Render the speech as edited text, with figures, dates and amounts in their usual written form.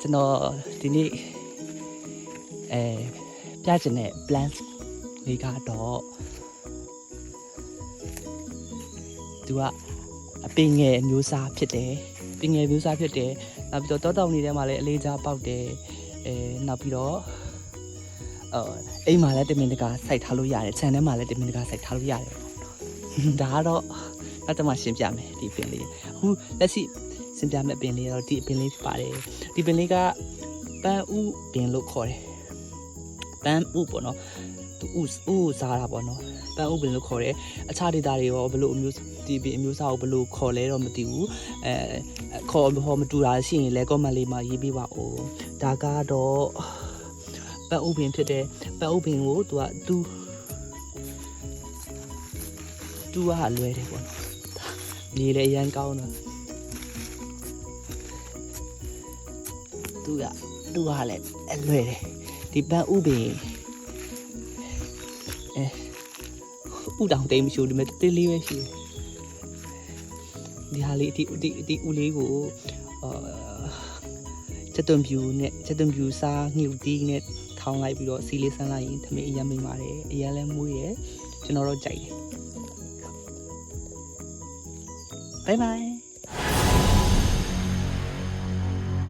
ကျွန်တော်ဒီနေ့ပြချင်တဲ့ plans လေးကတော့သူကအပင်ငယ်အမျိုးအစားဖြစ်တယ်ပင်ငယ်မျိုးစားဖြစ်တယ်နောက်ပြီးတော့တောတောင်နေထဲမှာလည်းအလေးစားပေါက်တယ်နောက်ပြီးတော့အိမ်မှာလည်းတမင်တကာစိုက်ထားလို့ရတယ်ခြံထဲမှာလည်းတမင်တကာစိုက်ထားလို့ရတယ်ဒါကတော့နောက်တစ်မှရှင်းပြမယ်ဒီပင်လေးအခုလက်ရှိရှင်းပြမယ့်ပင်လေးကတော့ဒီပင်လေးဖြစ်ပါတယ်ဒီပင်လေးကပန်းဥပင်လို့ခေါ်တယ်ပန်းဥပေါ့နော်သူဥစားတာပေါ့နော်ပန်းဥပင်လို့ခေါ်တယ်အခြားဒေသတွေရောဘယ်လိုအမျိုးဒီပင်အမျိုးအစားကိုဘယ်လိုခေါ်လဲတော့မသိဘူးခေါ်မတူတာရှိရင်လည်း comment လေးမှာရေးပေးပါဦးဒါကတော့ပန်းဥပင်ဖြစ်တယ်ပန်းဥပင်ကိုသူကလွယ်တယ်ပေါ့နော်မြေလည်းအရန်ကောင်းတော့သူကလည်းလွယ်တယ်ဒီပန်းဥပင်ဥတောင်တိမ်မရှိဘူးဒီမဲ့တေးလေးပဲရှိတယ်ဒီဟာလေးဒီဥလေးကိုချက်သွန်ဖြူစားငှုပ်တီးနဲ့ထောင်းလိုက်ပြီးတော့စီလေးဆန်းလိုက်ရင်သမီးအရင်မိန်ပါတယ်အရင်လည်းမွေးရကျွန်တော်တော့ကြိုက်တယ်ဘိုင်ဘိုင်